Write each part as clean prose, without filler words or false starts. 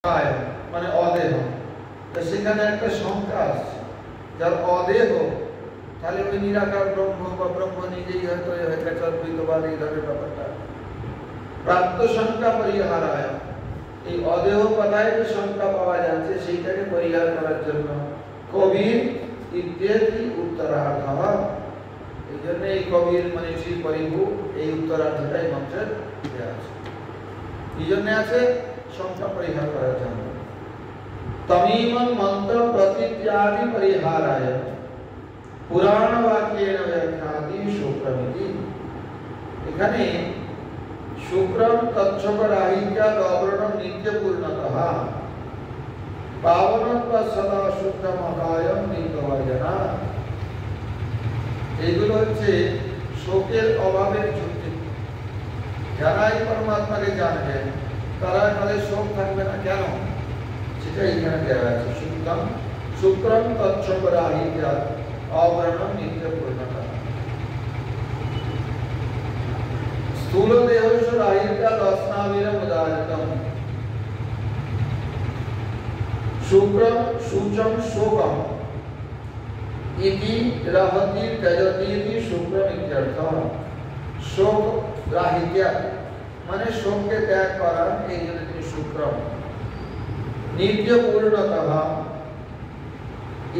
কায় মানে অদেহ, তো সেখানে একটা শঙ্কা আসছে, যার অদেহ তাহলে ওই নিরাকার ব্রহ্ম বা ব্রহ্ম নিজেই হয়তো অদ্বৈতবাদ এই ধরনের ব্যাপারটা প্রাপ্ত শঙ্কা পরিহারায়, এই অদেহ কথায় যে শঙ্কা পাওয়া যাচ্ছে সেইটাকে পরিহার করার জন্য কবির ইত্যাদি উত্তরার্ধ, এই জন্য এই কবির মানে শ্রী পরিভু এই উত্তরার্ধটাই মন্ত্রের দেওয়া আছে, এই জন্য আছে শঙ্কা পরিহার করার জন্য। তমিমন মন্ত্র প্রতিত্যাদি পরিহারায় পুরাণ বাক্যেন ব্যাখ্যাতি শুক্রমিতি, এখানে শুক্রম তচ্ছকরাহিত্যাদ অবরণম নিত্যপূর্ণতঃ পাবনত্ব সদা শুদ্ধমকায়ম নিত্যবর্জনা, এইগুলো হচ্ছে শোকের অভাবের যুক্তি। যারাই পরমাত্মাকে জানবেন তারা তাদের শোক থাকবে না, কেন সেটা এখানে দেওয়া আছে। শুক্রম শুক্রম তচ্ছকরাহিত্যাদ অবরণম নিত্যপূর্ণতঃ স্থূল দেহস্য রাহিত্যাদ অস্নাবিরম উদাহৃতম শুক্রম শুচম শোকম ইতি রহতি ত্যজতি ইতি শুক্রম ইত্যর্থঃ। শোক রাহিত্য মানে শোককে ত্যাগ করা, এই জন্য তিনি শুক্রম। নিত্য পূর্ণতঃ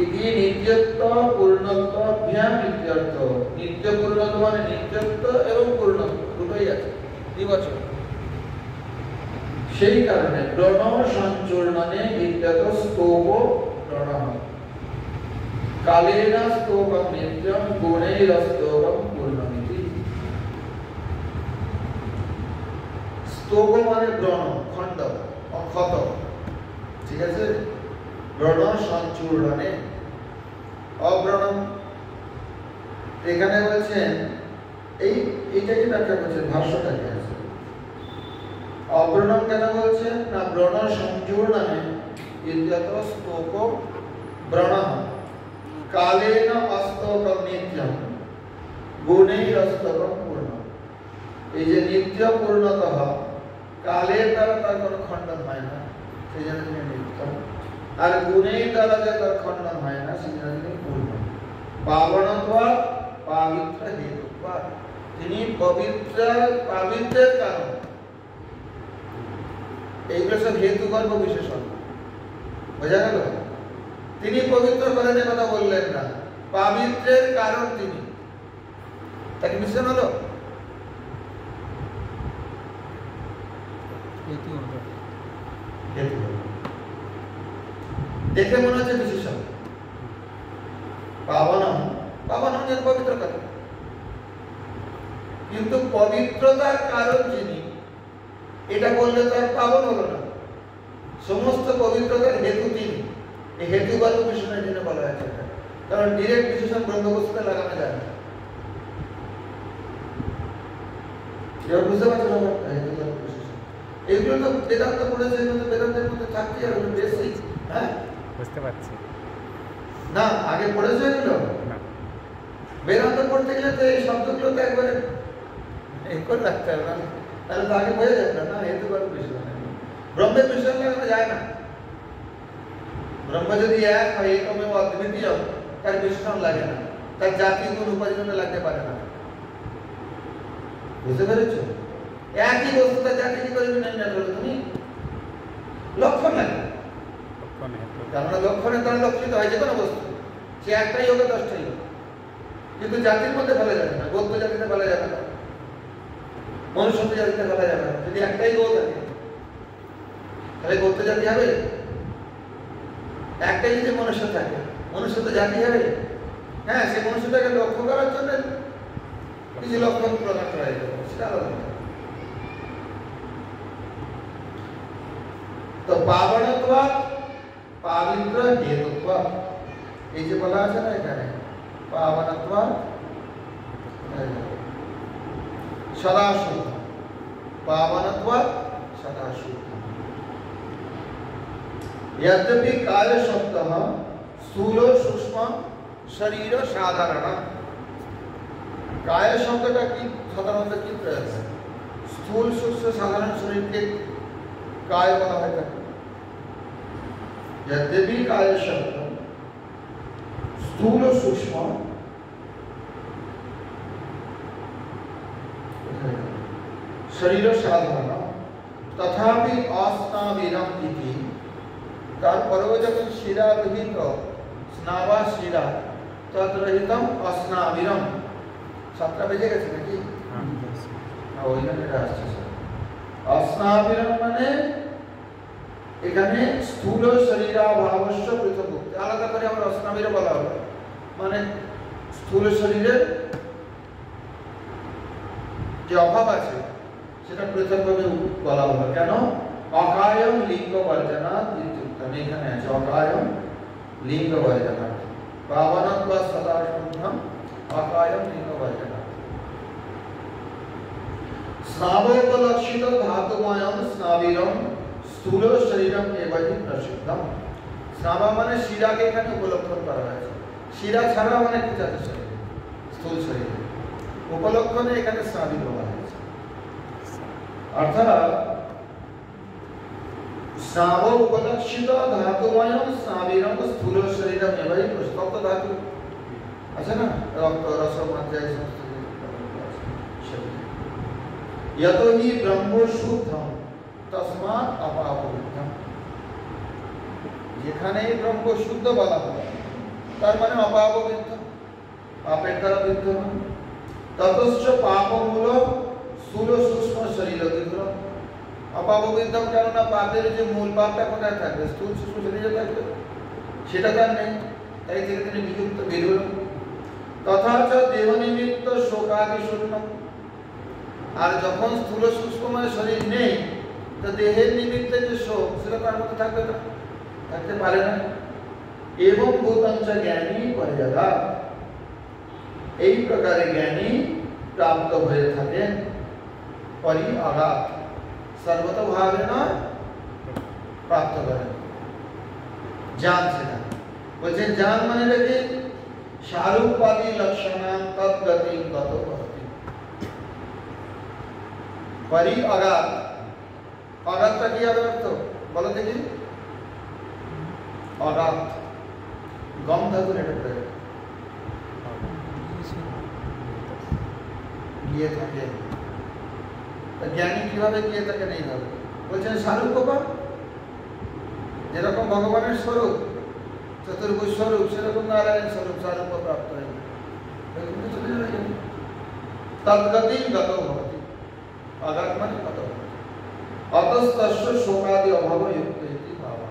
ইতি নিত্যত্ব পূর্ণত্বভ্যাম ইত্যর্থ, নিত্য পূর্ণত্ব মানে নিত্যত্ব এবং পূর্ণত্ব দুটোই আছে, দ্বিবচন। সেই কারণে ব্রণ সঞ্চূর্ণনে বিদ্যত স্তোপ ব্রণ কালেনা স্তোকম নিত্যম গুণৈরস্তোকম পূর্ণমিতি। স্তোক মানে ব্রণ খণ্ড অক্ষত, ঠিক আছে। ব্রণ সঞ্চূর্ণনে অব্রণম, এখানে বলছেন এইটাকে ব্যাখ্যা করছেন ভাষ্যটাকে আছে। অব্রণম কেন বলছেন না, ব্রণ সঞ্চূর্ণনে ইত্যত স্তোক ব্রণ কালেন অস্তোকম নিত্যম গুণৈরস্তোকম পূর্ণম। এই যে নিত্য পূর্ণতঃ, কালের দ্বারা তার কোনো খণ্ডন হয় না, সেই জন্য তিনি নিত্য, আর গুণের দ্বারা যে তার খণ্ডন হয় না সেই জন্য তিনি পূর্ণ। পাবনত্বাৎ পাবিত্র হেতুত্বাৎ, তিনি পবিত্র পাবিত্রের কারণ। এইগুলো সব হেতুগর্ভ বিশেষণ, বোঝা গেল? তিনি পবিত্র করেন কথা বললেন না, পাবিত্রের কারণ তিনি, তাকে বিশেষণ হলো দেখে মনে হচ্ছে বিশেষণ। পাবনম পাবনম যেন পবিত্র করে, কিন্তু পবিত্রতার কারণ যিনি, এটা বললে তো আর পাবন হলো না। সমস্ত পবিত্রতার হেতু তিনি, এই হেতুগত বিশেষণের জন্য বলা হয়েছে, কারণ ডিরেক্ট বিশেষণ ব্রহ্মবস্তুতে লাগানো যায় না। বুঝতে পারছো না? হেতুগত বিশেষণ এইগুলো তো বেদান্ত পড়েছে, বেদান্তের মধ্যে থাকতে আর বেসিক, হ্যাঁ বুঝতে পারছি না, আগে পড়েছে এগুলো। বেদান্ত পড়তে গেলে তো এই শব্দগুলো তো একবারে করে রাখতে হবে, তাহলে তো আগে বোঝা যাবে না। হেতুগত বিশেষণ, ব্রহ্মের বিশেষণ লাগানো যায় না। ব্রহ্ম যদি এক হয়, একমেব অদ্বিতীয়, তার বিশেষণ লাগে না, তার জাতি গুণ উপাদান লাগতে পারে না। বুঝতে পেরেছো? একই বস্তু তার জাতি কি করে নির্ণয় করবে তুমি? লক্ষণ লাগে, কারণ লক্ষণে তার লক্ষিত হয় যে কোনো বস্তু, সে একটাই হবে 10টাই হবে, কিন্তু জাতির মধ্যে ফেলা যাবে না, গৌত্র জাতিতে ফেলা যাবে না, মনুষ্য জাতিতে ফেলা যাবে না। যদি একটাই গৌ থাকে তাহলে গৌত্র জাতি হবে? একটাই যদি মনুষ্য থাকে, মনুষ্য তো জাতি হবে। হ্যাঁ, সে মনুষ্যটাকে লক্ষ্য করার জন্য কিছু লক্ষণ প্রদান করা যেতে পারে, সেটা আলাদা। তো পাবনত্বাৎ পাবিত্র হেতুত্বাৎ, এই যে বলা আছে না এখানে, পাবনত্বাৎ সদা শুদ্ধ, পাবনত্বাৎ সদা শুদ্ধ। यद्यपि काल शब्द स्थूल सूक्ष्म शरीर साधारण, काय शब्दটা কি সাধারণত কি প্রয়োগ? স্থূল সূক্ষ্ম সাধারণ শরীরকে কায় বলা হয় থাকে, यद्यपि काय शब्द स्थूल सूक्ष्म शरीर साधारण तथापि अस्नाविरम इति तारपरो जब शिरा रहित स्नावा शिरा तद्रहितम अस्नाविरम 7 বেজে গেছে নাকি ওই না এটা আসছে अस्नाविरम মানে এখানে স্থূল শরীরাভাবস্য পৃথক আলাদা করে আমরা अस्नाविर বলা হবে মানে স্থূল শরীরের যে অভাব আছে সেটা পৃথকভাবে বলা হবে কেন অকায়ম লিঙ্গ বর্জনাৎ ইত্যুক্তম এখানে আছে অকায়ম লিঙ্গ বর্জনাৎ পাবনত্ব সদা শুদ্ধম অকায়ম লিঙ্গ বর্জনাৎ স্নাবোপলক্ষিত ধাতুময়ম স্নাবিরম স্থূল শরীরম এবাহি প্রসিদ্ধম স্নাবা মানে শিরাকে এখানে উপলক্ষণ করা হয়েছে শিরা ছাড়া অনেক কিছু আছে শরীরে স্থূল শরীরে উপলক্ষণে এখানে স্নাবি বলা হয়েছে অর্থাৎ স্নাব উপলক্ষিত ধাতুময়ম স্নাবিরম স্থূল শরীরম এবাহি প্রসিদ্ধম ধাতু আছে না রক্ত রস মজ্জায় সমস্ত यतो हि ब्रह्मो शुद्धम तस्मात् अपापविद्धम যেখানে ব্রহ্ম শুদ্ধ বলা হয় তার মানে অপাপবিদ্ধ পাপের দ্বারা বিদ্ধ নয় ততশ্চ পাপমূল স্থূল সূক্ষ্ম শরীর বিগ্রহ অপাপবিদ্ধম কেননা পাপের যে মূল পাপটা কোথায় থাকবে স্থূল সূক্ষ্ম শরীরে থাকবে সেটা তার নেই তাই থেকে তিনি বিযুক্ত বিদুর তথা চ দেহ নিমিত্ত শোকাদি শূন্যম আর যখন স্থূল সূক্ষ্মময় শরীর নেই তো দেহের নিমিত্তে যে শোক সেটা তার মধ্যে থাকবে না থাকতে পারে না এবং ভূতঞ্চ জ্ঞানী পর্যাদা এই প্রকারে জ্ঞানী প্রাপ্ত হয়ে থাকেন পরি আঘাত সর্বতভাবে না প্রাপ্ত করেন জ্ঞান সেটা বলছেন জ্ঞান মানে রেখে শারূপাদি লক্ষণাম তদ্গতি গত পরি আঘাত আঘাতটা কি হবে অর্থ বলো দেখি আঘাত গম ধাতুর এটা প্রয়োগ গিয়ে থাকে জ্ঞানী কিভাবে গিয়ে থাকে নেই হবে বলছেন স্বরূপম যেরকম ভগবানের স্বরূপ চতুর্ভুজ স্বরূপ সেরকম নারায়ণ স্বরূপ স্বরূপ প্রাপ্ত হয়ে তদ্গতি গত ভবতি আঘাত মানে কত অতস্তস্য শোকাদি অভাব যুক্ত ইতি ভাবঃ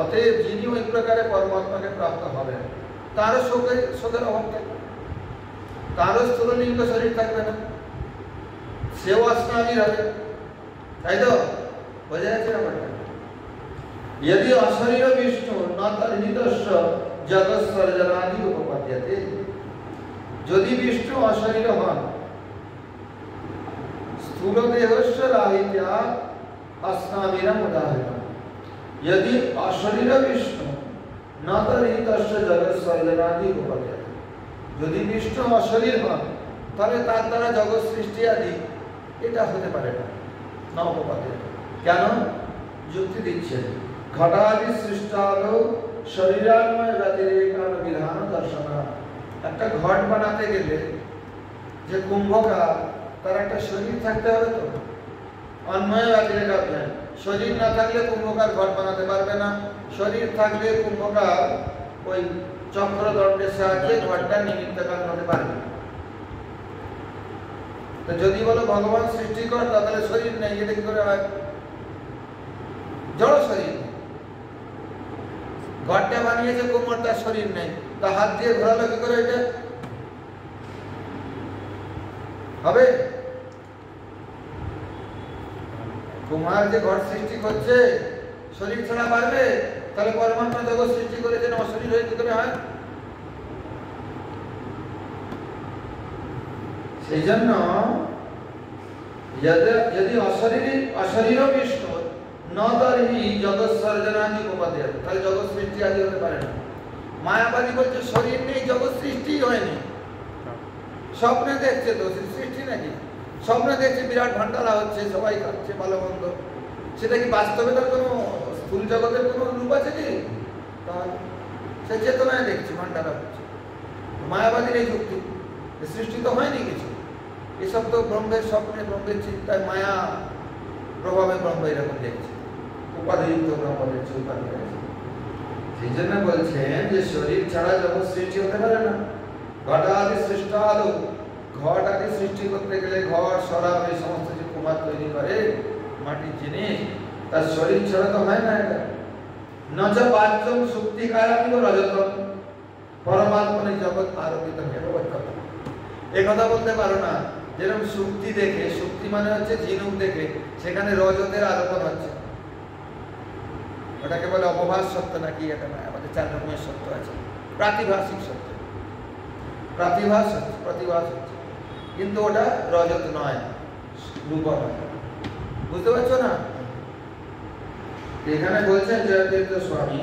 অতএব যিনি ওই প্রকারে পরমাত্মাকে প্রাপ্ত হবেন তারও শোকের অভাব থাকবে তারও স্থূললিঙ্গ শরীর থাকবে না সেও अस्नाविर হবে তাই তো বোঝা যাচ্ছে ব্যাপারটা यदि अशरीर विष्णु न तर्हितस्य जगत् सर्जनादि उपपद्यते যদি বিষ্ণু অশরীর হন স্থূল দেহস্য রাহিত্য अस्नाविरम उदाहरणम् यदि अशरीर विष्णु न तर्हि तस्य जगत् सर्जनादि उपपद्यते যদি বিষ্ণু অশরীর হন তাহলে তার দ্বারা জগৎ সৃষ্টি আদি এটা হতে পারে না না উপপদ্যতে কেন যুক্তি দিচ্ছেন ঘটাদি সৃষ্টাদৌ শরীরান্ময় ব্যতিরেকান বিধান দর্শন একটা ঘট বানাতে গেলে যে কুম্ভকার তার একটা শরীর থাকতে হবে তো অন্ময় ব্যতিরেক জ্ঞান শরীর না থাকলে কুম্ভকার ঘট বানাতে পারবে না শরীর থাকলে কুম্ভকার ওই চক্রদণ্ডের সাহায্যে ঘটটা নিমিত্তকাল হতে পারবে তো যদি বলো ভগবান সৃষ্টিকর তাহলে শরীর নেই এটা কি করে হয় জড় শরীর ঘটটা বানিয়েছে কুমার তার শরীর নেই তা হাত দিয়ে ঘোরালো কি করে এটা হবে কুমার যে ঘট সৃষ্টি করছে শরীর ছাড়া পারবে তাহলে পরমাত্মা জগৎ সৃষ্টি করেছেন অশরীর হয়ে কি করে হয় সেই জন্য যদি অশরীর বিষ্ণু न तर्हि जगत सर्जनादि उपपद्यते তাহলে জগৎ সৃষ্টি আদি হতে পারে না মায়াবাদী বলছে শরীর নেই জগৎ সৃষ্টি হয়নি স্বপ্নে দেখছে তো সৃষ্টি নাকি স্বপ্নে দেখছে বিরাট ভান্ডারা হচ্ছে সবাই খাচ্ছে ভালো মন্দ সেটা কি বাস্তবে তার কোনো স্থূল জগতের কোনো রূপ আছে কি? তাহলে সে চেতনায় দেখছে ভান্ডারা হচ্ছে। মায়াবাদীর এই যুক্তি, সৃষ্টি তো হয়নি কিছু, এসব তো ব্রহ্মের স্বপ্নে, ব্রহ্মের চিন্তায়, মায়া প্রভাবে ব্রহ্ম এরকম দেখছে, উপাধিযুক্ত ব্রহ্ম দেখছে, উপাধি দেখছে। সেই জন্য বলছেন যে শরীর ছাড়া জগৎ সৃষ্টি হতে পারে না। ঘটাদি সৃষ্টাদৌ, ঘট আদি সৃষ্টি করতে গেলে ঘর, সরাব, এই সমস্ত যে কুমার তৈরি করে মাটির জিনিস, তার শরীর ছাড়া তো হয় না। এটা নচ বাচ্যম সুক্তিকারামিব রজতম পরমাত্মনি জগৎ আরোপিত কথা। একথা বলতে পারো না যেরকম সুক্তি দেখে, সুক্তি মানে হচ্ছে ঝিনুক দেখে সেখানে রজতের আরোপণ হচ্ছে, ওটাকে বলে অপভাস সত্য নাকি? এটা না, আমাদের 4 রকমের সত্য আছে। প্রাতিভাসিক সত্য, প্রাতিভাস হচ্ছে, প্রতিভাস হচ্ছে, কিন্তু ওটা রজত নয়, রূপ নয়। বুঝতে পারছো না? এখানে বলছেন জয়তীর্থ স্বামী,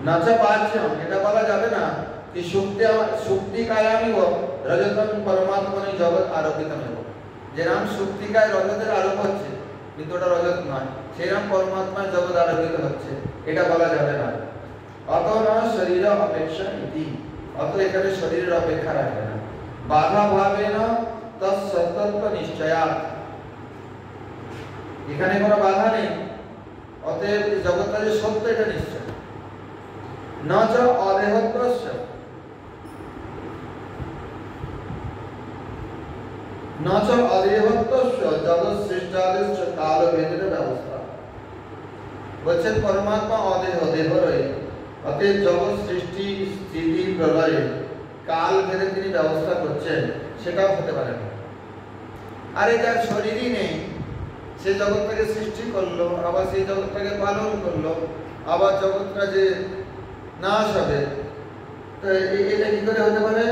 নাচা বাচ্যম, এটা বলা যাবে না কি সুক্তিকায়ামি রজতম পরমাত্মনি জগৎ আরোপিত নেব। যেরকম সুক্তিকায় রজতের আরোপ হচ্ছে কিন্তু ওটা রজত নয়, সেরকম পরমাত্মার জগৎ আরোপিত হচ্ছে, এটা বলা যাবে না। অত না শরীর অপেক্ষা ইতি, অত এখানে শরীরের অপেক্ষা রাখে না। বাধা ভাবে না তৎসত্ত্ব নিশ্চয়াৎ, এখানে কোনো বাধা নেই, অতএব জগৎটা যে সত্য এটা নিশ্চয়। ন চ অদেহত্বস্য, ন চ অদেহত্বস্য জগৎ সৃষ্টাদিশ্চ কালভেদের ব্যবস্থা। বলছেন পরমাত্মা অদেহ, দেহ রহিত, অতএব জগৎ সৃষ্টি স্থিতি প্রলয়ে কাল ভেদে তিনি ব্যবস্থা করছেন, সেটাও হতে পারে না। আরে যার শরীরই নেই, সে জগৎটাকে সৃষ্টি করলো, আবার সেই জগৎটাকে পালন করলো, আবার জগৎটা যে নাশ হবে, তো এটা কি করে হতে পারে?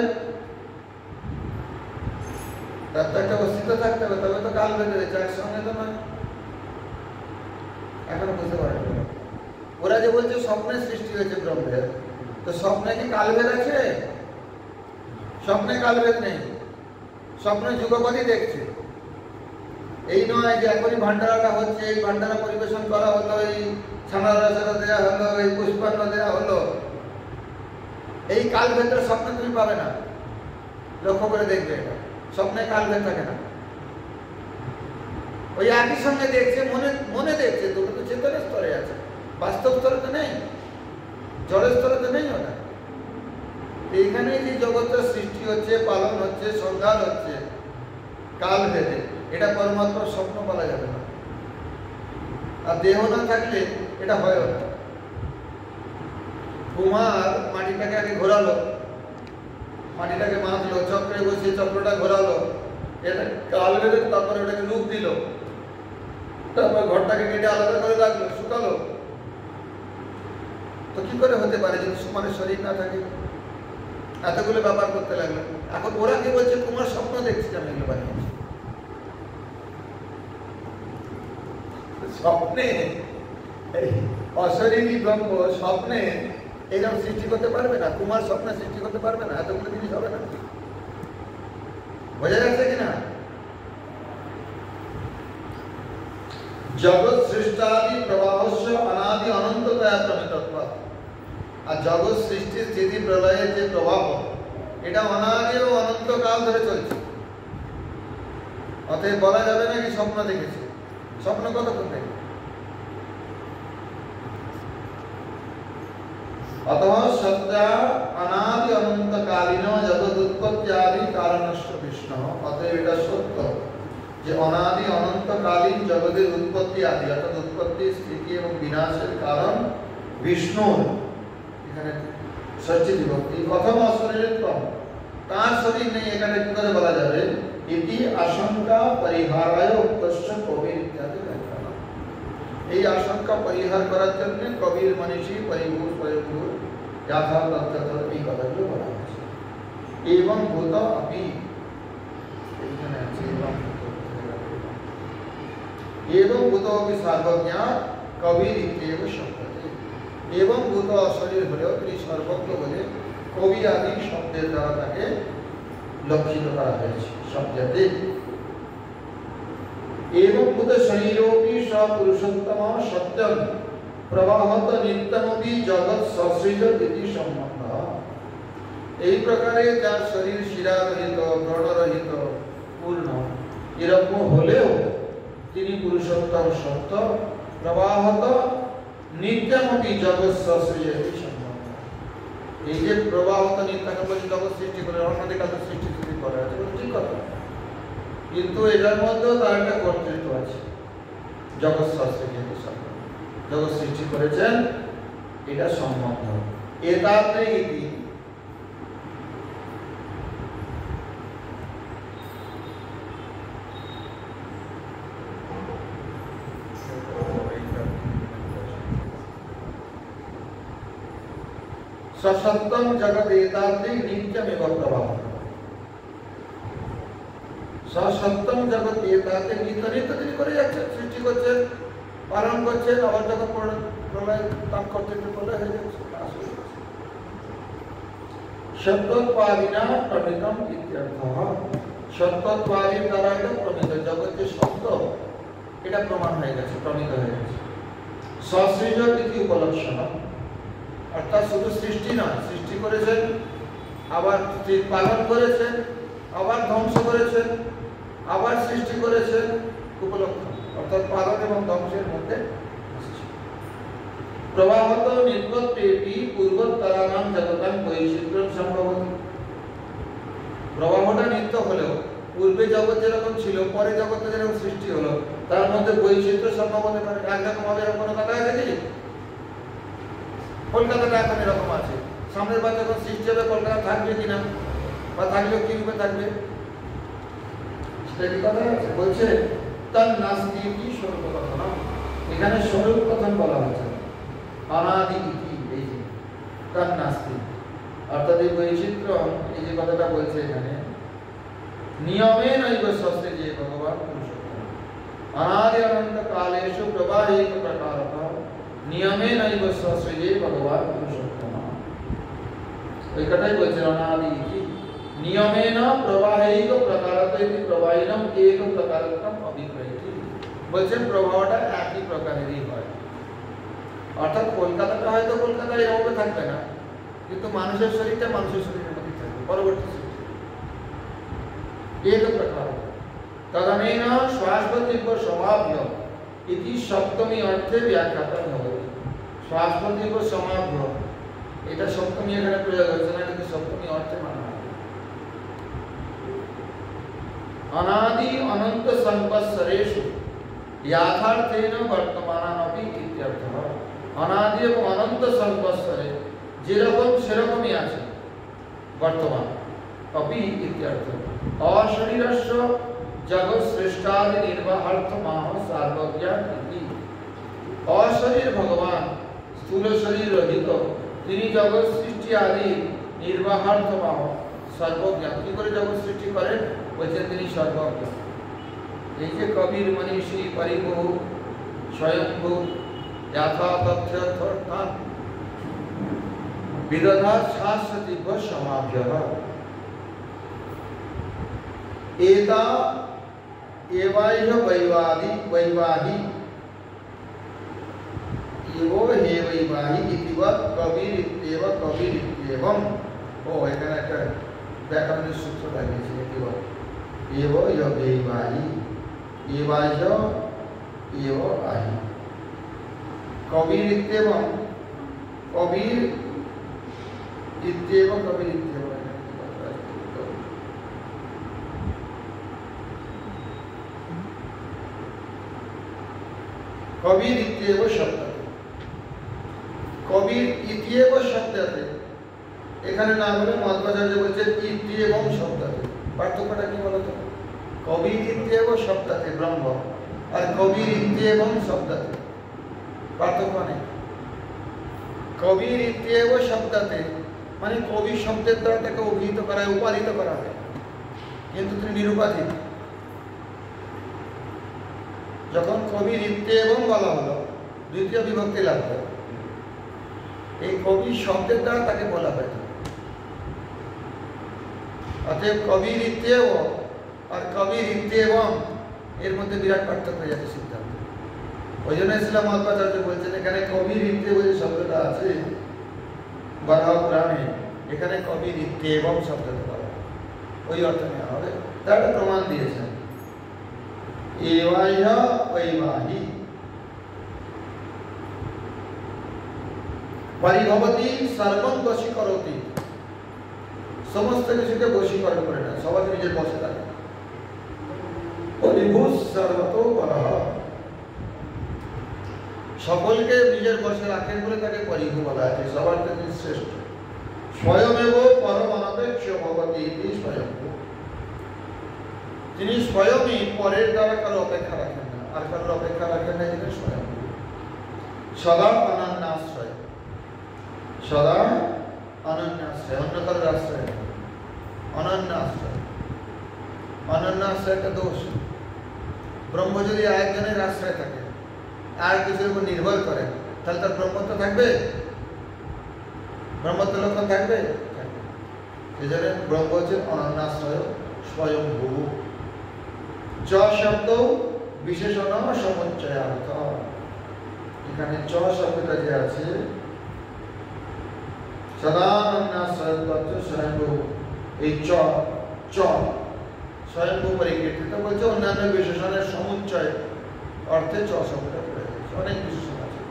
তার তো একটা অস্তিত্ব থাকতে হবে, তবে তো কাল বেঁধে রয়েছে, একসঙ্গে তো নয়। এখনো বুঝতে পারে না ওরা যে বলছে স্বপ্নের সৃষ্টি হয়েছে ব্রহ্মের, তো স্বপ্নে কি কালভেদ আছে? স্বপ্নে কালভেদ নেই, স্বপ্নে যুগপতি দেখছে। এই নয় যে এখনই ভান্ডারাটা হচ্ছে, এই ভান্ডারা পরিবেশন করা হলো, এই ছানার রসটা দেওয়া হলো, এই পুষ্পান্ন দেওয়া হলো, এই কালভেদের স্বপ্নে তুমি পাবে না। লক্ষ্য করে দেখবে, এটা স্বপ্নে কালভেদ থাকে না। ওই একই সঙ্গে দেখছে, মনে মনে দেখছে, দুটো তো চেতনের স্তরে আছে, বাস্তব স্তরে তো নেই, জড়ের স্তরে তো নেই ওটা। এইখানে যে জগতের সৃষ্টি হচ্ছে, পালন হচ্ছে, সংঘাত হচ্ছে কাল ভেদে, এটা পরমাত্মার স্বপ্ন বলা যাবে না। আর দেহ না থাকলে এটা হয় না। কুমার মাটিটাকে আগে ঘোরালো, মাটিটাকে বাঁধলো, চক্রে বসিয়ে চক্রটা ঘোরালো, এটা কাল ভেদে, তারপরে ওটাকে রূপ দিল, তারপর ঘরটাকে কেটে আলাদা করে রাখলো, শুকালো। তো কি করে হতে পারে যদি সুমানের শরীর না থাকে? এতগুলো ব্যাপার করতে লাগলো। এখন ওরা কি বলছে? কুমার স্বপ্ন দেখছে আমি এগুলো বানিয়েছি। স্বপ্নে অশরীরী ব্রহ্ম স্বপ্নে এইরকম সৃষ্টি করতে পারবে না, কুমার স্বপ্নে সৃষ্টি করতে পারবে না, এতগুলো জিনিস হবে না। বোঝা যাচ্ছে কিনা? জগৎ সৃষ্টাদি প্রবাহস্য অনাদি অনন্ততয়া প্রমিতত্ব। আর জগৎ সৃষ্টি স্থিতি প্রলয়ের যে প্রবাহ, এটা অনাদি ও অনন্তকাল ধরে চলছে। অতএব বলা যাবে না কি স্বপ্ন দেখেছে। স্বপ্ন কতক্ষণ দেখে? অতঃ সত্যা অনাদি অনন্তকালীন জগৎ উৎপত্তি আদি কারণস্য বিষ্ণু। অতএব এটা সত্য যে অনাদি অনন্তকালীন জগতের উৎপত্তি আদি, অর্থাৎ উৎপত্তি, স্থিতি এবং বিনাশের কারণ বিষ্ণু। এখানে ষষ্ঠী বিভক্তি। প্রথম অশরীরত্বম, তার শরীর নেই, এখানে কি করে বলা যাবে? ইতি আশঙ্কা পরিহারায় উক্তস্য কবির ইত্যাদি ব্যাখ্যা। এই আশঙ্কা পরিহার করার জন্য কবির মনীষী পরিভূর পরিভূর যথার্থ এই কথাগুলো বলা হয়েছে। এবং ভূত আপি, এইখানে আছে এবং ভূত আপি সর্বজ্ঞাত কবির ইত্যেব শব্দতে। এবং ভূত অশরীর হলেও তিনি সর্বজ্ঞ বলে কবি আদি শব্দের দ্বারা তাকে লক্ষিত করা হয়েছে শব্দতে। এবং ভূত শরীরোপি স পুরুষোত্তম সত্যম প্রবাহত নিত্যমপি জগৎ সসৃজত ইতি সম্বন্ধ। এই প্রকারে যার শরীর শিরারহিত ব্রণরহিত পূর্ণ এরকম হলেও তিনি পুরুষোত্তম সত্য প্রবাহত নিত্যমপি জগৎ সসৃজত ইতি সম্বন্ধ। এই যে প্রবাহত নিত্যকে বলছে জগৎ সৃষ্টি করে, অন্যদিকে তাদের সৃষ্টি করে আছে, ঠিক কথা, কিন্তু এটার মধ্যেও তার একটা কর্তৃত্ব আছে। জগৎ সসৃজত সম্বন্ধ, জগৎ সৃষ্টি করেছেন, এটা সম্বন্ধ। এতাতে ইতি সসত্যম জগৎ এতাতে নিত্যমেব প্রবাহত। সসত্যম জগৎ এতাতে নিত্য নিত্য তিনি করে যাচ্ছেন, সৃষ্টি করছেন, পালন করছেন, আবার যখন প্রলয় তাপ কর্তৃত্ব প্রলয় হয়ে যাচ্ছে। সত্যত্বাদিনা প্রমিতম ইত্যর্থঃ। সত্যত্বাদির দ্বারা এটা প্রমিত, জগৎ যে সত্য এটা প্রমাণ হয়ে গেছে, প্রমিত হয়ে গেছে। সসৃজত ইতি উপলক্ষণ, অর্থাৎ শুধু সৃষ্টি নয়, সৃষ্টি করেছেন, আবার পালন করেছেন, আবার ধ্বংস করেছেন, আবার সৃষ্টি করেছেন, উপলক্ষণ অর্থাৎ পালন এবং ধ্বংসের মধ্যে। প্রবাহত নিত্যত্বেপি পূর্বোত্তরানাম জগতাং বৈচিত্র্যম সম্ভবতি। প্রবাহটা নিত্য হলেও পূর্বে জগৎ যেরকম ছিল, পরে জগতে যেরকম সৃষ্টি হলো, তার মধ্যে বৈচিত্র্য সম্ভব হতে পারে। একরকম হবে এরকম কোনো কথা আছে কি? কলকাতাটা এখন এরকম আছে, সামনের বার যখন সৃষ্টি হবে কলকাতা থাকবে কিনা, বা থাকলেও কি রূপে থাকবে, সেটা কি কথা আছে? বলছে তার নাস্তি কি স্বরূপ কথন। এখানে স্বরূপ কথন বলা হচ্ছে, অনাদি ইতি, এই যে তার নাস্তি, অর্থাৎ এই বৈচিত্র্য, এই যে কথাটা বলছে এখানে, নিয়মে নৈব স্বস্তি যে ভগবান পুরুষোত্তম অনাদি অনন্ত কালেষু প্রবাহিত প্রকারত নিয়মে নৈব স্বস্তি যে ভগবান পুরুষোত্তম। ওই কথাই বলছে অনাদি ইতি নিয়মেন প্রবাহিত প্রকারত ইতি প্রবাহিনম এক প্রকারতম অভিপ্রেতি। বলছেন প্রবাহটা একই প্রকারেরই হয়, অর্থাৎ কলকাতাটা হয়তো কলকাতা এরকম থাকবে না, কিন্তু মানুষের শরীরটা মানুষের শরীরের মধ্যে থাকবে পরবর্তী সৃষ্টি এক প্রকার। তদনেন শ্বাসপতিব্য সমাভ্য ইতি সপ্তমী অর্থে ব্যাখ্যাতম ভবতি। শ্বাসপতিব্য সমাভ্য, এটা সপ্তমী এখানে প্রয়োগ হচ্ছে না, কিন্তু সপ্তমী অর্থে মানা হয়। অনাদি অনন্ত সংবৎসরেষু যথার্থেন বর্তমানানপি ইত্যর্থঃ। অনাদি এবং অনন্ত সংবৎসরে যেরকম সেরকমই আছে বর্তমান, অপি ইত্যর্থ। অশরীরস্য জগৎ সৃষ্টাদি নির্বাহার্থমাহ সার্বজ্ঞান ইতি। অশরীর ভগবান, স্থূল শরীর রহিত, তিনি জগৎ সৃষ্টি আদি নির্বাহার্থমাহ সর্বজ্ঞান। কি করে জগৎ সৃষ্টি করেন? বলছেন তিনি সর্বজ্ঞ। এই যে কবির মনীষী পরিভূ স্বয়ংভূ যথা তথ্যর্থাৎ বিদধাৎ শাস্ত্রতিভ্য সমাভ্যঃ। एता एवाइह वैवाहि वैवाहि एवो हे वैवाहि इतिवत् कबीर इत्येव कबीर इत्येवं। ओ এখানে একটা ব্যাকরণের সূত্র লাগিয়েছে, ইতিবৎ एवो य वैवाहि एवाइह एव आहि कबीर इत्येवं कबीर इत्येव कबीर इत्येव। কবির ইত্যেব শব্দতে, কবির ইত্যেব শব্দতে, এখানে না বলে মধ্বাচার্য বলছেন ইত্যেবং শব্দতে। পার্থক্যটা কি বলতো? কবির ইত্যেব শব্দতে ব্রহ্ম, আর কবির ইত্যেবং শব্দতে পার্থক্য নেই। কবির ইত্যেব শব্দতে মানে কবি শব্দের দ্বারা তাকে অভিহিত করা হয়, উপাধিত করা হয়, কিন্তু তিনি নিরুপাধিক। যখন কবির ইত্যেবং বলা হলো, দ্বিতীয় বিভক্তি লাগবে, এই কবি শব্দের দ্বারা তাকে বলা হয়। অতএব কবির ইত্যেব আর কবির ইত্যেবং এর মধ্যে বিরাট পার্থক্য হয়ে যাচ্ছে সিদ্ধান্ত। ওই জন্য ইসলাম মহাপাচার্য বলছেন এখানে কবির ইত্যে বলে শব্দটা আছে বরাহ পুরাণে, এখানে কবির ইত্যে এবং শব্দটা বলা ওই অর্থ নেওয়া হবে। তার একটা প্রমাণ দিয়েছেন এবাহ বৈবাহী পরিভবতী সর্বং বশীকরতি, সমস্ত কিছুকে বশীকরণ করে না, সবাই নিজের বশে থাকে। পরিভূ সর্বতো বরাহ, সকলকে নিজের বশে রাখেন বলে তাকে পরিভূ বলা আছে, সবার থেকে শ্রেষ্ঠ। স্বয়মেব পরম অনপেক্ষ ভবতি ইতি স্বয়ম্ভূ, তিনি স্বয়ংই পরের দ্বারা কারো অপেক্ষা রাখেন না, আর কারোর অপেক্ষা রাখেন না, যিনি স্বয়ম্ভূ। সদা অনন্যাশ্রয়, সদা অনন্যাশ্রয়, অন্য কারোর আশ্রয় নেই, অনন্যাশ্রয়। অনন্যাশ্রয় একটা দোষ। ব্রহ্ম যদি আরেকজনের আশ্রয় থাকে, আর কিছুর উপর নির্ভর করে, তাহলে তার ব্রহ্মত্ব থাকবে? ব্রহ্মত্ব লক্ষণ থাকবে? সেই জন্য ব্রহ্ম হচ্ছে অনন্যাশ্রয় স্বয়ম্ভূ। চ শব্দ বিশেষণ সমুচ্চয়ার্থ, এখানে চ শব্দটা যে আছে সদানন্যাশ্রয় স্বয়ম্ভূ, এই চ চ স্বয়ম্ভূ পরিকীর্তিত বলছে, অন্যান্য বিশেষণের সমুচ্চয় অর্থে চ শব্দটা প্রয়োগ হয়েছে, অনেক বিশেষণ আছে।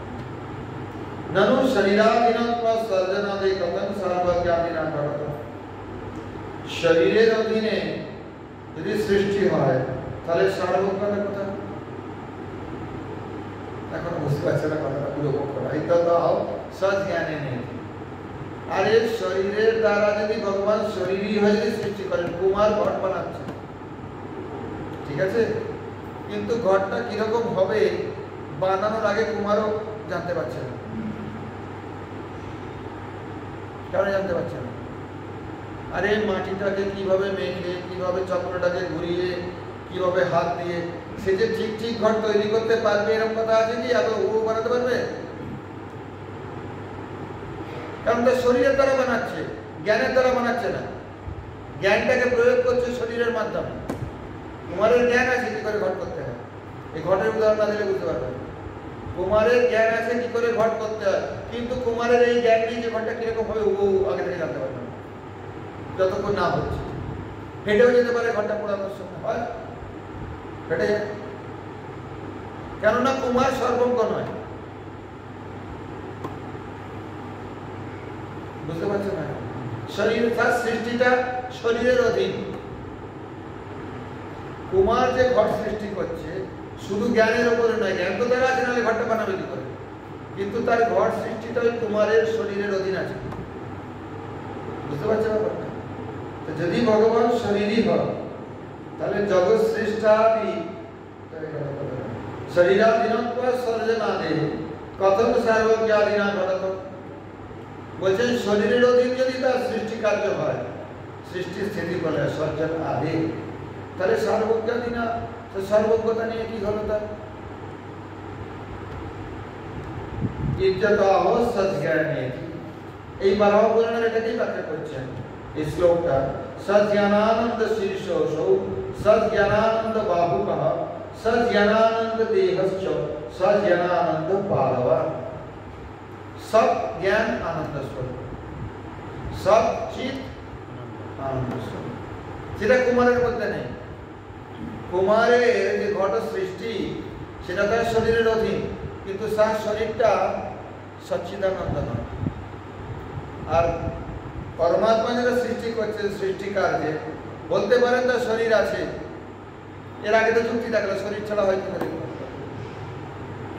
ননু শরীরাধীনত্ব সর্জনাদি কথন সর্বজ্ঞানীনা ভবত, শরীরের অধীনে যদি সৃষ্টি হয় তাহলে সার্বজ্ঞতা কোথায়? এখন বুঝতে পারছে না কথাটা পুরো করা, এই তো সজ্ঞানে নেই। আর এই শরীরের দ্বারা যদি ভগবান শরীরই হয়ে যদি সৃষ্টি করেন, কুমার ঘট বানাচ্ছে, ঠিক আছে, কিন্তু ঘটটা কিরকম হবে বানানোর আগে কুমারও জানতে পারছে না। কেন জানতে পারছে না? আরে মাটিটাকে কিভাবে মেখে, কিভাবে চক্রটাকে ঘুরিয়ে, কিভাবে হাত দিয়ে সে যে ঠিক ঠিক ঘট তৈরি করতে পারবে এরকম কথা আছে কি? আবার ও বানাতে পারবে? কারণ তার শরীরের দ্বারা বানাচ্ছে, জ্ঞানের দ্বারা বানাচ্ছে না। জ্ঞানটাকে প্রয়োগ করছে শরীরের মাধ্যমে। কুমারের জ্ঞান আছে কি করে ঘট করতে হয়, এই ঘটের উদাহরণ না দিলে বুঝতে পারবেন। কুমারের জ্ঞান আছে কি করে ঘট করতে হয়, কিন্তু কুমারের এই জ্ঞান নেই যে ঘটটা কিরকম হবে ও আগে থেকে জানতে পারবে না, যতক্ষণ না হচ্ছে। ফেটেও যেতে পারে ঘটটা পোড়ানোর সময়, হয় ফেটে যায়, কেননা কুমার সর্বজ্ঞ নয়। বুঝতে পারছেন না? শরীর তার সৃষ্টিটা শরীরের অধীন। কুমার যে ঘট সৃষ্টি করছে শুধু জ্ঞানের উপরে নয়, জ্ঞান তো তারা আছে, নাহলে ঘরটা বানাবে কি করে, কিন্তু তার ঘট সৃষ্টিটা ওই কুমারের শরীরের অধীন আছে। বুঝতে পারছেন ব্যাপারটা? তো যদি ভগবান শরীরই হয় তাহলে জগৎ সৃষ্টাদি শরীরাধীনত্ব সর্জনাদে কথম সর্বজ্ঞাধীনা ঘটত, বলছেন শরীরের অধীন যদি তার সৃষ্টি কার্য হয়, সৃষ্টি স্থিতি বলে সর্জন আদি, তাহলে সর্বজ্ঞাধীনা, তো সর্বজ্ঞতা নিয়ে কি হলো তার? ইজ্জতাহ সজ্ঞানে, এই বারহ পুরাণের এটাকেই ব্যাখ্যা করছেন এই শ্লোকটা। সজ্ঞানানন্দ শীর্ষৌ সজ্ঞানানন্দ বাহুকঃ সজ্ঞানানন্দ দেহশ্চ সজ্ঞানানন্দ পালবা। সব জ্ঞান আনন্দ স্বরূপ, সব চিৎ আনন্দ স্বরূপ, সেটা কুমারের মধ্যে নেই। কুমারের যে ঘট সৃষ্টি সেটা তার শরীরের অধীন, কিন্তু তার শরীরটা সচ্চিদানন্দ নয়। আর পরমাত্মা যারা সৃষ্টি করছে সৃষ্টি কার্যে, বলতে পারেন তার শরীর আছে, এর আগে তো যুক্তি থাকলে শরীর ছাড়া হয় কি করে,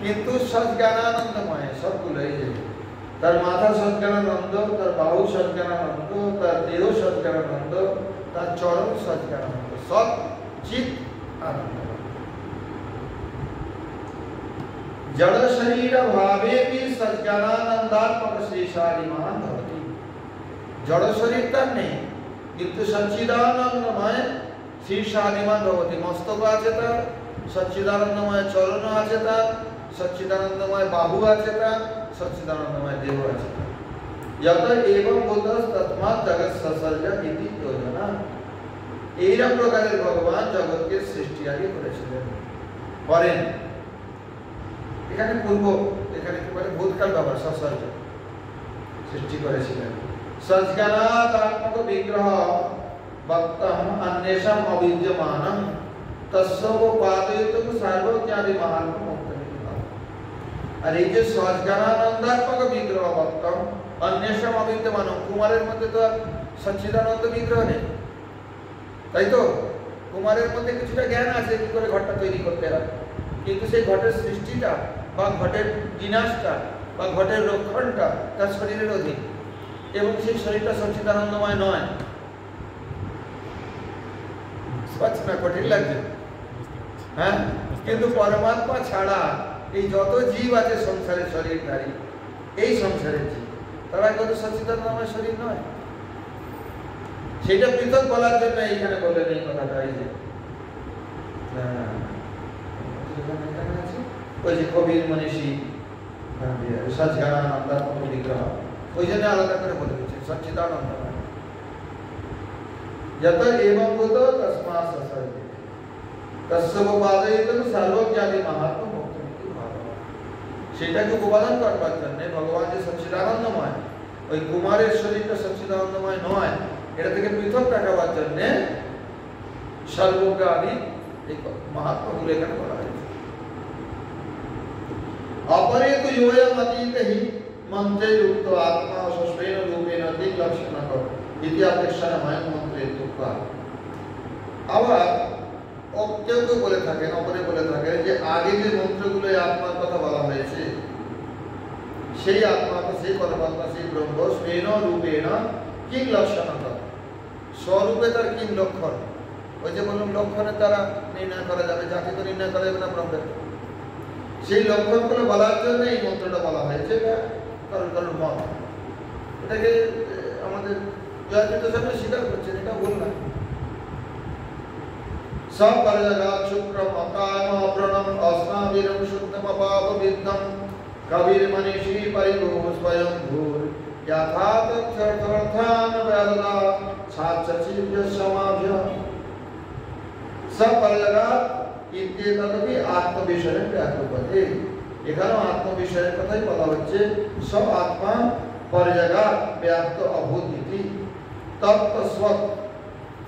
কিন্তু সজ্ঞানানন্দময় সবগুলো। এই যে তার মাথা সজ্ঞানানন্দ, তার বাহু সজ্ঞানানন্দ, তার দেহ সজ্ঞানানন্দ, তার চরণ সজ্ঞানানন্দ, সব চিৎ আনন্দ। जड़ शरीर भावे भी सज्ञानानंदात्मक शेषादिमान भवति। जड़ शरीर তার নেই, কিন্তু সচ্চিদানন্দময় শীর্ষাদিমান ভবতি। মস্তক আছে তার, সচ্চিদানন্দময় চরণ আছে তার, সচ্চিদানন্দময় বাহু আছে তার, সচ্চিদানন্দময় দেহ আছে তার। যত এবং বোধস তস্মাৎ জগৎ সসর্জ ইতি যোজনা। এইরকম প্রকারের ভগবান জগৎকে সৃষ্টি আগে করেছিলেন, করেন। এখানে পূর্ব, এখানে কি বলে ভূতকাল ব্যবহার, সৎসর্জ সৃষ্টি করেছিলেন। সজ্ঞানাৎ আত্মক বিগ্রহ ভক্তম অন্যেষাম অবিদ্যমানম তস্যব পাদয়িতুম সর্বজ্ঞাদি মহাত্ম মুক্তমিতি। আর এই যে সজ্ঞানানন্দাত্মক বিগ্রহ ভক্তম অন্যেষাম অবিদ্যমানম, কুমারের মধ্যে তো সচ্চিদানন্দ বিগ্রহ নেই, তাই তো? কুমারের মধ্যে কিছুটা জ্ঞান আছে কি করে ঘটটা তৈরি করতে হয়, কিন্তু সেই ঘটের সৃষ্টিটা বা ঘটের বিনাশটা বা ঘটের রক্ষণটা তার শরীরের অধীন, এবং সেই শরীরটা সচ্চিদানন্দময় নয়। না কঠিন লাগছে? হ্যাঁ, কিন্তু পরমাত্মা ছাড়া এই যত জীব আছে সংসারের শরীরধারী, এই সংসারের জীব, তারা কত সচ্চিদানন্দময় শরীর নয়। সেটা পৃথক বলার জন্য এইখানে বললেন এই কথাটা। এই যে ওই যে কবির মনীষী সজ্ঞানানন্দাত্মক বিগ্রহ, ওই জন্য আলাদা করে বলে দিচ্ছেন সচ্চিদানন্দময়। যত এবং ভূত তস্মাৎ সসর্গে তস্যব পাদয়িতুম সর্বজ্ঞাদি মহাত্ম মুক্তমিতি ভাবঃ। সেটাকে উপাদান করবার জন্য ভগবান যে সচ্চিদানন্দময়, ওই কুমারের শরীরটা সচ্চিদানন্দময় নয়, এটা থেকে পৃথক রাখাবার জন্য সর্বজ্ঞাদি এই মহাত্মাগুলো এখানে বলা হয়েছে। অপরে তো ইয়ম অতীতহি মন্ত্রে যুক্ত আত্মা স্বস্বেন রূপেণ দিক লক্ষণত ইতি অপেক্ষাময় মন্ত্রে তুক্কা। আবার কেউ কেউ বলে থাকেন, অপরে বলে থাকেন যে আগে যে মন্ত্রগুলো আত্মার কথা বলা হয়েছে, সেই আত্মা, সেই পরমাত্মা, সেই ব্রহ্ম স্বেন রূপেণ কিং লক্ষণত, স্বরূপে তার কিং লক্ষণ। ওই যে বললাম লক্ষণের দ্বারা নির্ণয় করা যাবে, জাতি তো নির্ণয় করা যাবে না ব্রহ্মের। সেই লক্ষণগুলো বলার জন্য এই মন্ত্রটা বলা হয়েছে। কারণ কারণ মত এটাকে আমাদের জয়চিত্র সামনে স্বীকার করছেন, এটা ভুল না। সব পরজগা শুক্রম অকাম অপ্রণম অস্মাবিরম শুদ্ধম অপাপ বিদ্ধম কবির মনীষী পরিভূ স্বয়ং ভূর যথার্থ অর্থান বেদনা ছাত্রচিভ্য সমাভ্য। সব পরজগা ইত্যেতদপি আত্মবিষয়ের ব্যাপকপদে, এখানেও আত্মবিষয়ের কথাই বলা হচ্ছে। সব আত্মা পরজগা ব্যাপ্ত অভূত ইতি তত্ত্বস্বৎ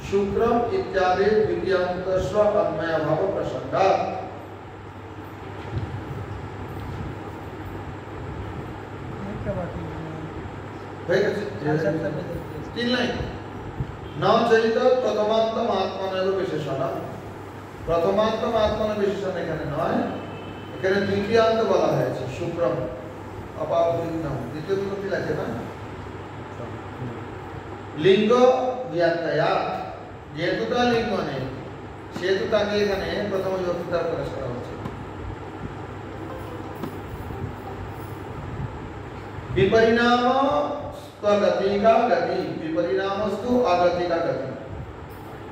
শুক্রম ইত্যাদি দ্বিতীয়ান্তস্ব অন্বয় ভাব প্রসঙ্গাৎ। হয়ে গেছে 3 লাইন। ন চরিত প্রথমান্তম আত্মনৈব বিশেষণ, প্রথমান্তম আত্মন বিশেষণ এখানে নয়, এখানে দ্বিতীয়ান্ত বলা হয়েছে। শুক্রম অপাবৃত্তম, দ্বিতীয় বিভক্তি লাগছে না? লিঙ্গ ব্যাখ্যা, যেহেতু তার লিঙ্গ নেই সেহেতু তাকে এখানে প্রথম বিভক্তি দ্বারা প্রকাশ করা হচ্ছে। বিপরিণাম স্তগতিকা গতি, বিপরিণামস্তু আগতিকা গতি।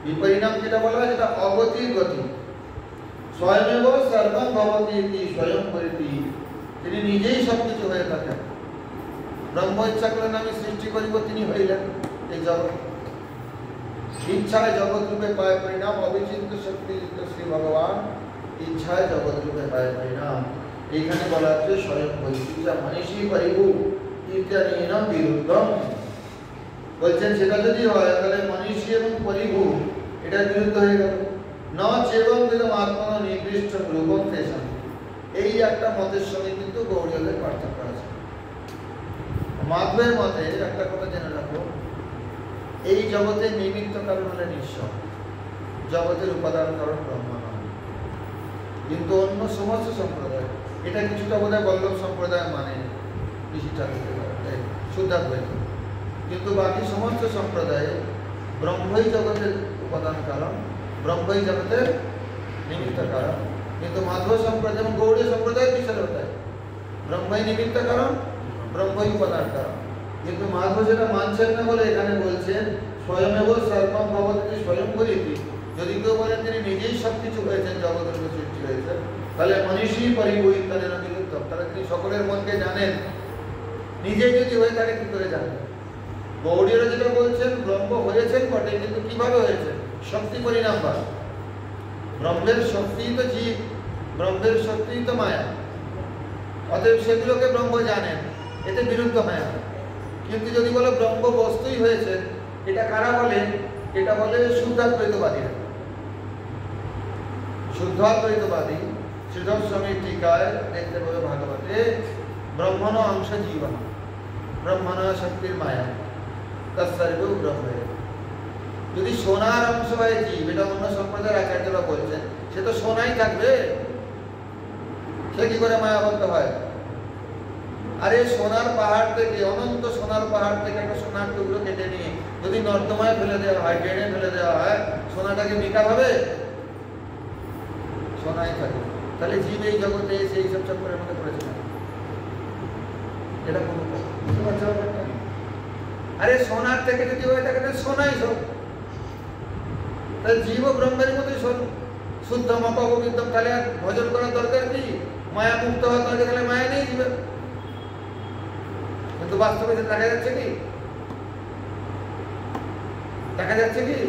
বিপরিণাম যেটা বলা হয় যেটা অগতির গতি। স্বয়মেব সর্বং ভবতি ইতি স্বয়ং পরিতি, তিনি নিজেই সবকিছু হয়ে থাকেন। ব্রহ্ম ইচ্ছা করলেন আমি সৃষ্টি করিব, তিনি হইলেন এই জগৎ। ইচ্ছায় জগৎ রূপে পায় পরিণাম, অবিচিন্ত শক্তি শ্রী ভগবান ইচ্ছায় জগৎ রূপে পায় পরিণাম। এইখানে বলা হচ্ছে স্বয়ং পরিতি, যা মনীষী পরিভূ ইত্যাদিন বিরুদ্ধম। বলছেন সেটা যদি হয় তাহলে মনীষী এবং পরিভূ এটার বিরুদ্ধ হয়ে গেল। ন চেবং দিদম আত্মন নির্দিষ্ট রূপম তেষাং, এই একটা মতের সঙ্গে কিন্তু গৌড়ীয়দের পার্থক্য আছে। মাধবের মতে একটা কথা জেনে রাখো, এই জগতের নিমিত্ত কারণ হলেন ঈশ্বর, জগতের উপাদান কারণ ব্রহ্ম নয়। কিন্তু অন্য সমস্ত সম্প্রদায়, এটা কিছুটা বোধ হয় বল্লভ সম্প্রদায় মানে শুদ্ধাদ্বৈত, কিন্তু বাকি সমস্ত সম্প্রদায়ে ব্রহ্মই জগতের উপাদান কারণ, ব্রহ্মই জগতের নিমিত্ত কারণ। কিন্তু মাধব সম্প্রদায় এবং গৌড়ীয় সম্প্রদায় বিশাল হতায় ব্রহ্মই নিমিত্ত কারণ, ব্রহ্মই উপাদান কারণ। কিন্তু মাধব যেটা মানছেন না বলে এখানে বলছেন স্বয়মেব সর্বং ভবতি স্বয়ং পরিতি। যদি কেউ বলেন তিনি নিজেই সবকিছু হয়েছেন, জগতের সৃষ্টি হয়েছেন, তাহলে মনীষী পরিভূ ইত্যাদির বিরুদ্ধ, তাহলে তিনি সকলের মনকে জানেন, নিজে যদি হয়ে থাকে কি করে জানেন? গৌড়ীয়রা যেটা বলছেন ব্রহ্ম হয়েছেন বটে, কিন্তু কিভাবে হয়েছেন? শক্তি পরিণামবাদ। ব্রহ্মের শক্তিই তো জীব, ব্রহ্মের শক্তিই তো মায়া। অতএব সেগুলোকে ব্রহ্ম জানেন, এতে বিরুদ্ধ হয় না। কিন্তু যদি বলো ব্রহ্ম বস্তুই হয়েছে, এটা কারা বলে? এটা বলে শুদ্ধাদ্বৈতবাদীরা। শুদ্ধাদ্বৈতবাদী শ্রীধর স্বামীর টিকায় দেখতে পাবে ভাগবতে, ব্রহ্মণ অংশ জীবন ব্রহ্মণ শক্তির মায়া তৎসর্বেও ব্রহ্ম। যদি সোনার অংশ হয় জীব, এটা অন্য সম্প্রদায়ের আচার্যরা বলছেন, সে তো সোনাই থাকবে, সে কি করে মায়াবদ্ধ হয়? আরে সোনার পাহাড় থেকে, অনন্ত সোনার পাহাড় থেকে একটা সোনার টুকরো কেটে নিয়ে যদি নর্দমায় ফেলে দেওয়া হয়, ড্রেনে ফেলে দেওয়া হয়, সোনাটাকে বিকার হবে? সোনাই থাকে। তাহলে জীব এই জগতে এসে এইসব চক্করের মধ্যে পড়েছে না, এটা কোনো বুঝতে পারছো? আরে সোনার থেকে যদি হয়ে থাকে তাহলে সোনাই সব। তাহলে জীব ব্রহ্মের মধ্যে শুদ্ধ মপবিদ্যম, তাহলে আর ভজন করার দরকার কি? মায়া মুক্ত হওয়ার দরকার, তাহলে মায়া নেই জীবের। কিন্তু বাস্তবে দেখা যাচ্ছে কি? দেখা যাচ্ছে কি?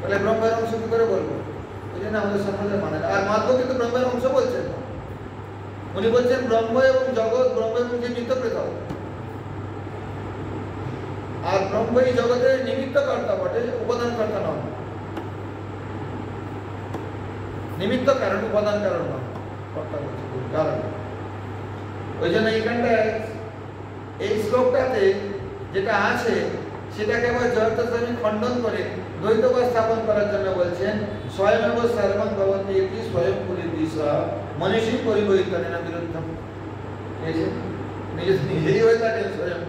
তাহলে ব্রহ্মের অংশ কি করে বলবো? ওই জন্য আমাদের সম্প্রদায় মানে। আর মাধ্ব কিন্তু ব্রহ্মের অংশ বলছেন না, উনি বলছেন ব্রহ্ম এবং জগৎ, ব্রহ্ম এবং যে নিত্য পৃথক। আর ব্রহ্ম এই জগতের নিমিত্ত কর্তা বটে, উপাদান কর্তা নন। নিমিত্ত কারণ, উপাদান কারণ নন, কর্তা বলছে কারণ। ওই জন্য এইখানটায় এই শ্লোকটাতে যেটা আছে সেটাকে আবার জয়ন্ত স্বামী খণ্ডন করে দ্বৈতবাদ স্থাপন করার জন্য বলছেন, স্বয়মেব সর্বং ভবতি ইতি স্বয়ং পুরীদিশা মনীষী পরিবহিতনেন বিরুদ্ধম। নিজেই হয়ে থাকেন স্বয়ং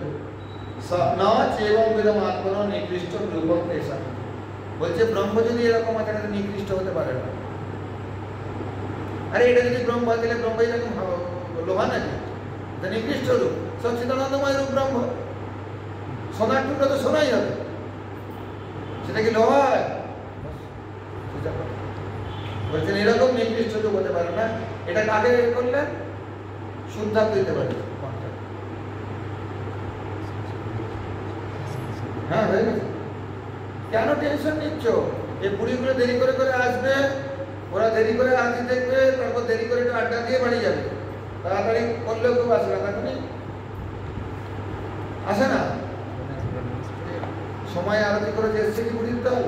না চেবং বিদম আত্মন নিকৃষ্ট রূপক তেষাং। বলছে ব্রহ্ম যদি এরকম হয় তাহলে নিকৃষ্ট হতে পারে না। আরে এটা যদি ব্রহ্ম হয় তাহলে ব্রহ্ম এরকম লোহা নাকি? এটা নিকৃষ্ট রূপ, সচ্চিদানন্দময় রূপ ব্রহ্ম। সোনার টুকরা তো সোনাই হবে, সেটা কি লোহা হয়? বলছেন এরকম নিকৃষ্ট রূপ হতে পারে না। এটা কাকে করলেন? শুদ্ধাত্ম দিতে পারে। হ্যাঁ হয়ে গেছে। কেন টেনশন নিচ্ছ? এই বুড়িগুলো দেরি করে করে আসবে, ওরা দেরি করে আরতি দেখবে, তারপর দেরি করে একটু আড্ডা দিয়ে বাড়ি যাবে। তাড়াতাড়ি করলেও কেউ আসে না, তখনই আসে না। সময় আরতি করে এসছে কি বুড়ির দল?